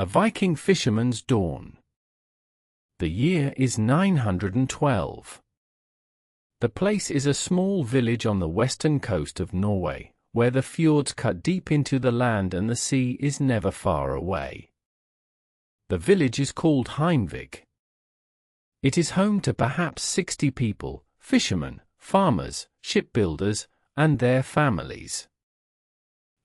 A Viking Fisherman's Dawn. The year is 912. The place is a small village on the western coast of Norway, where the fjords cut deep into the land and the sea is never far away. The village is called Heimvik. It is home to perhaps 60 people, fishermen, farmers, shipbuilders, and their families.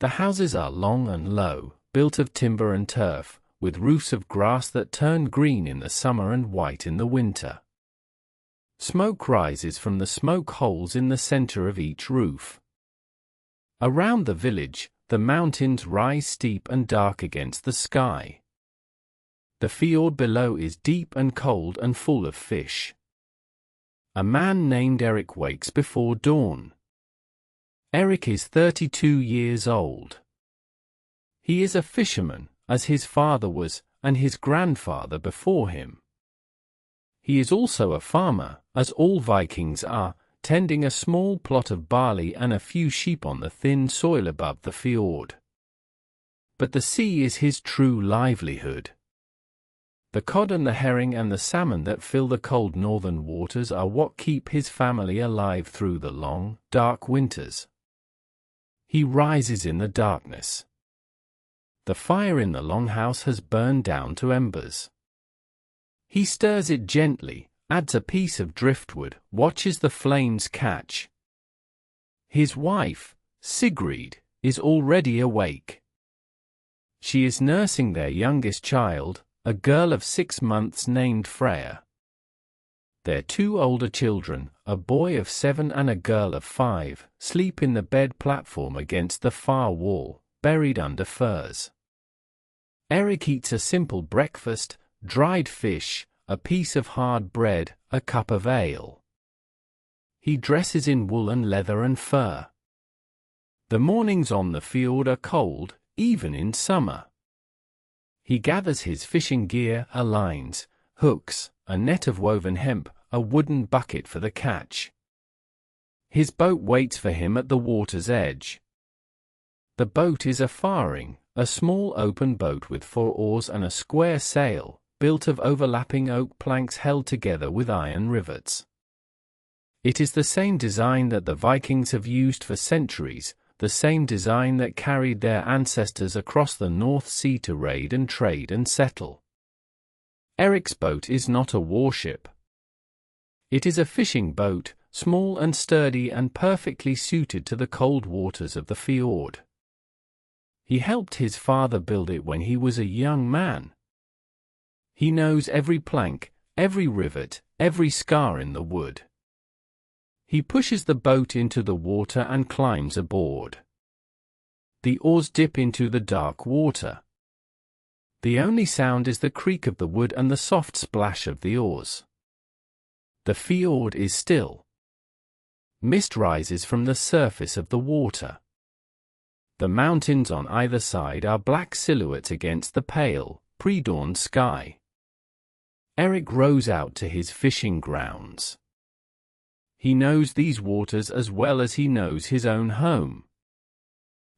The houses are long and low, built of timber and turf, with roofs of grass that turn green in the summer and white in the winter. Smoke rises from the smoke holes in the center of each roof. Around the village, the mountains rise steep and dark against the sky. The fjord below is deep and cold and full of fish. A man named Eric wakes before dawn. Eric is 32 years old. He is a fisherman, as his father was, and his grandfather before him. He is also a farmer, as all Vikings are, tending a small plot of barley and a few sheep on the thin soil above the fjord. But the sea is his true livelihood. The cod and the herring and the salmon that fill the cold northern waters are what keep his family alive through the long, dark winters. He rises in the darkness. The fire in the longhouse has burned down to embers. He stirs it gently, adds a piece of driftwood, watches the flames catch. His wife, Sigrid, is already awake. She is nursing their youngest child, a girl of 6 months named Freya. Their 2 older children, a boy of 7 and a girl of 5, sleep in the bed platform against the far wall, buried under furs. Eric eats a simple breakfast, dried fish, a piece of hard bread, a cup of ale. He dresses in wool and leather and fur. The mornings on the fjord are cold, even in summer. He gathers his fishing gear, lines, hooks, a net of woven hemp, a wooden bucket for the catch. His boat waits for him at the water's edge. The boat is a faring, a small open boat with 4 oars and a square sail, built of overlapping oak planks held together with iron rivets. It is the same design that the Vikings have used for centuries, the same design that carried their ancestors across the North Sea to raid and trade and settle. Eric's boat is not a warship. It is a fishing boat, small and sturdy and perfectly suited to the cold waters of the fjord. He helped his father build it when he was a young man. He knows every plank, every rivet, every scar in the wood. He pushes the boat into the water and climbs aboard. The oars dip into the dark water. The only sound is the creak of the wood and the soft splash of the oars. The fjord is still. Mist rises from the surface of the water. The mountains on either side are black silhouettes against the pale, pre-dawn sky. Eric rows out to his fishing grounds. He knows these waters as well as he knows his own home.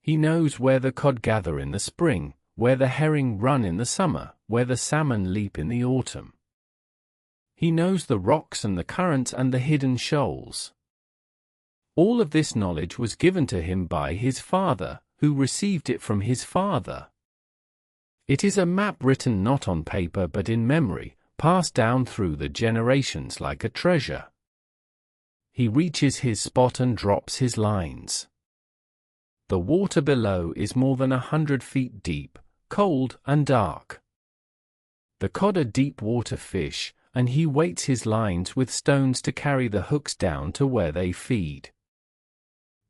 He knows where the cod gather in the spring, where the herring run in the summer, where the salmon leap in the autumn. He knows the rocks and the currents and the hidden shoals. All of this knowledge was given to him by his father, who received it from his father. It is a map written not on paper but in memory, passed down through the generations like a treasure. He reaches his spot and drops his lines. The water below is more than 100 feet deep, cold and dark. The cod are deep water fish, and he weights his lines with stones to carry the hooks down to where they feed.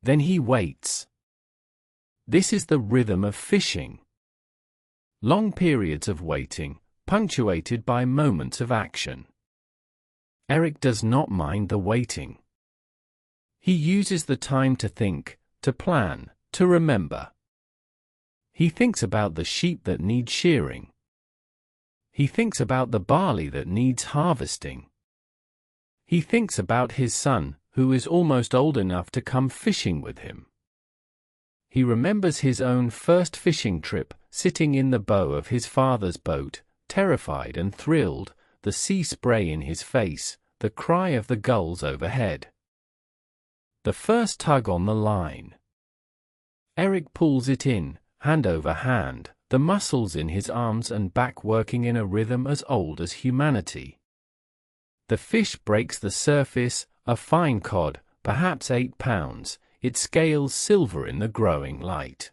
Then he waits. This is the rhythm of fishing. Long periods of waiting, punctuated by moments of action. Eric does not mind the waiting. He uses the time to think, to plan, to remember. He thinks about the sheep that need shearing. He thinks about the barley that needs harvesting. He thinks about his son, who is almost old enough to come fishing with him. He remembers his own first fishing trip, sitting in the bow of his father's boat, terrified and thrilled, the sea spray in his face, the cry of the gulls overhead. The first tug on the line. Eric pulls it in, hand over hand, the muscles in his arms and back working in a rhythm as old as humanity. The fish breaks the surface, a fine cod, perhaps 8 pounds, its scales silver in the growing light.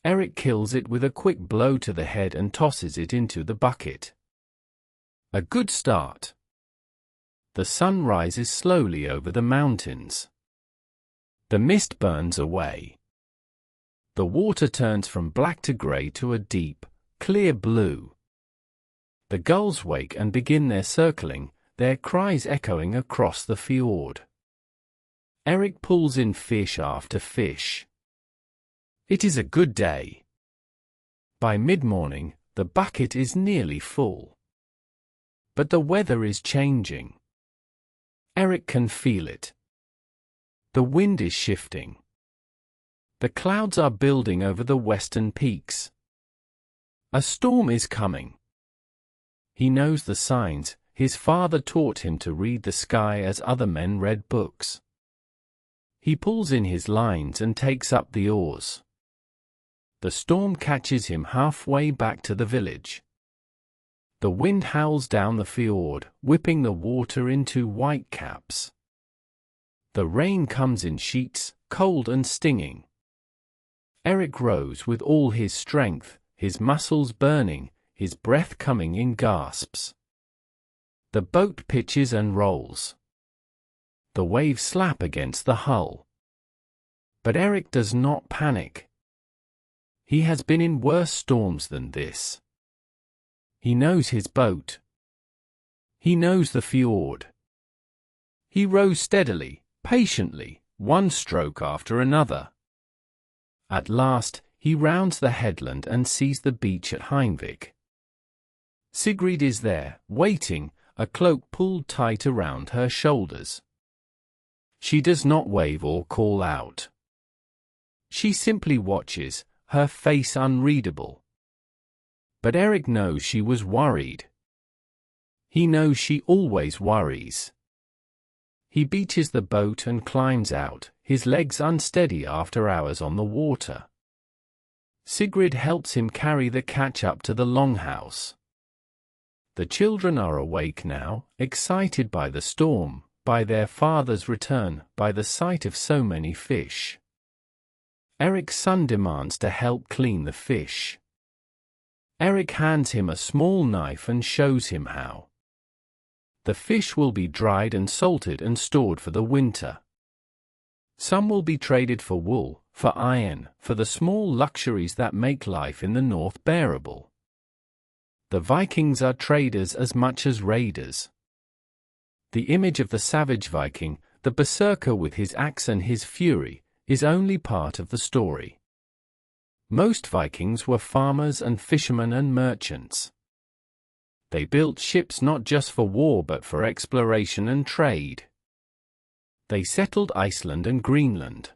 Eric kills it with a quick blow to the head and tosses it into the bucket. A good start. The sun rises slowly over the mountains. The mist burns away. The water turns from black to grey to a deep, clear blue. The gulls wake and begin their circling, their cries echoing across the fjord. Eric pulls in fish after fish. It is a good day. By mid-morning, the bucket is nearly full. But the weather is changing. Eric can feel it. The wind is shifting. The clouds are building over the western peaks. A storm is coming. He knows the signs. His father taught him to read the sky as other men read books. He pulls in his lines and takes up the oars. The storm catches him halfway back to the village. The wind howls down the fjord, whipping the water into white caps. The rain comes in sheets, cold and stinging. Eric rows with all his strength, his muscles burning, his breath coming in gasps. The boat pitches and rolls. The waves slap against the hull. But Eric does not panic. He has been in worse storms than this. He knows his boat. He knows the fjord. He rows steadily, patiently, one stroke after another. At last, he rounds the headland and sees the beach at Heinvik. Sigrid is there, waiting, a cloak pulled tight around her shoulders. She does not wave or call out. She simply watches, her face unreadable. But Eric knows she was worried. He knows she always worries. He beaches the boat and climbs out, his legs unsteady after hours on the water. Sigrid helps him carry the catch up to the longhouse. The children are awake now, excited by the storm, by their father's return, by the sight of so many fish. Eric's son demands to help clean the fish. Eric hands him a small knife and shows him how. The fish will be dried and salted and stored for the winter. Some will be traded for wool, for iron, for the small luxuries that make life in the north bearable. The Vikings are traders as much as raiders. The image of the savage Viking, the berserker with his axe and his fury, is only part of the story. Most Vikings were farmers and fishermen and merchants. They built ships not just for war but for exploration and trade. They settled Iceland and Greenland.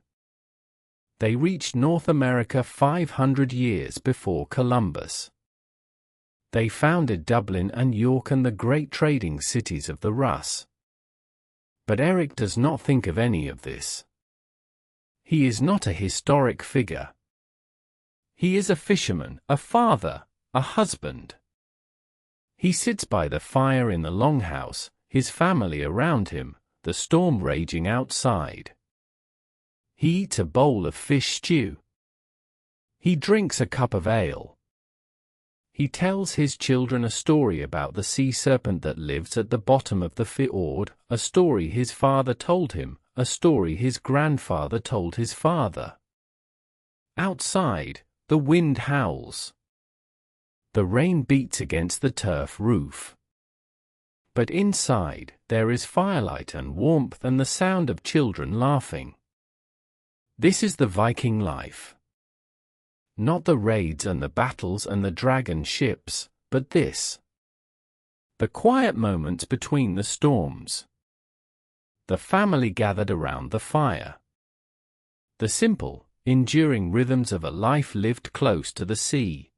They reached North America 500 years before Columbus. They founded Dublin and York and the great trading cities of the Rus. But Eric does not think of any of this. He is not a historic figure. He is a fisherman, a father, a husband. He sits by the fire in the longhouse, his family around him, the storm raging outside. He eats a bowl of fish stew. He drinks a cup of ale. He tells his children a story about the sea serpent that lives at the bottom of the fjord, a story his father told him, a story his grandfather told his father. Outside, the wind howls. The rain beats against the turf roof. But inside, there is firelight and warmth and the sound of children laughing. This is the Viking life. Not the raids and the battles and the dragon ships, but this. The quiet moments between the storms. The family gathered around the fire. The simple, enduring rhythms of a life lived close to the sea.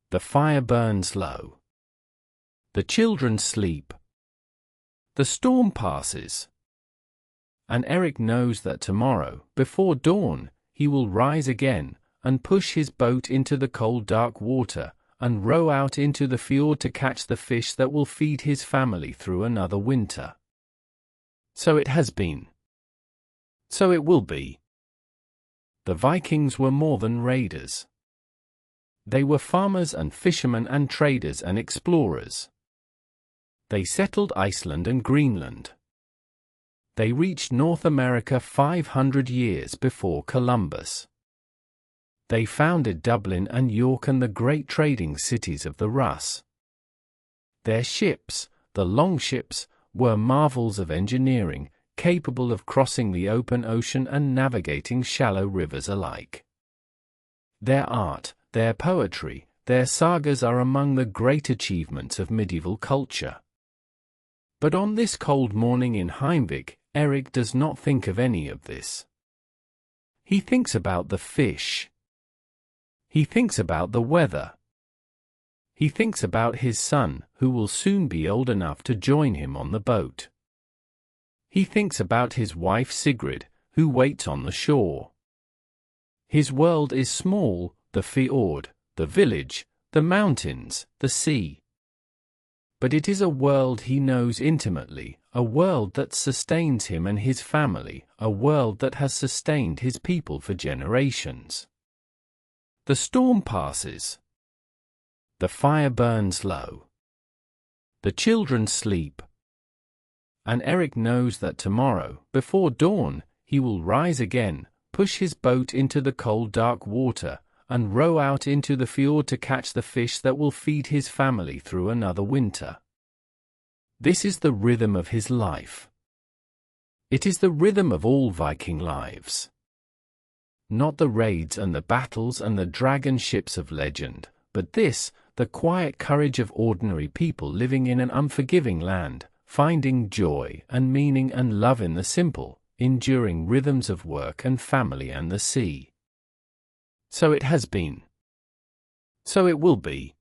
The fire burns low. The children sleep. The storm passes. And Eric knows that tomorrow, before dawn, he will rise again, and push his boat into the cold dark water, and row out into the fjord to catch the fish that will feed his family through another winter. So it has been. So it will be. The Vikings were more than raiders. They were farmers and fishermen and traders and explorers. They settled Iceland and Greenland. They reached North America 500 years before Columbus. They founded Dublin and York and the great trading cities of the Rus. Their ships, the longships, were marvels of engineering, capable of crossing the open ocean and navigating shallow rivers alike. Their art, their poetry, their sagas are among the great achievements of medieval culture. But on this cold morning in Heimvik, Eric does not think of any of this. He thinks about the fish. He thinks about the weather. He thinks about his son, who will soon be old enough to join him on the boat. He thinks about his wife Sigrid, who waits on the shore. His world is small, the fjord, the village, the mountains, the sea. But it is a world he knows intimately, a world that sustains him and his family, a world that has sustained his people for generations. The storm passes. The fire burns low. The children sleep. And Eric knows that tomorrow, before dawn, he will rise again, push his boat into the cold dark water, and row out into the fjord to catch the fish that will feed his family through another winter. This is the rhythm of his life. It is the rhythm of all Viking lives. Not the raids and the battles and the dragon ships of legend, but this, the quiet courage of ordinary people living in an unforgiving land, finding joy and meaning and love in the simple, enduring rhythms of work and family and the sea. So it has been. So it will be.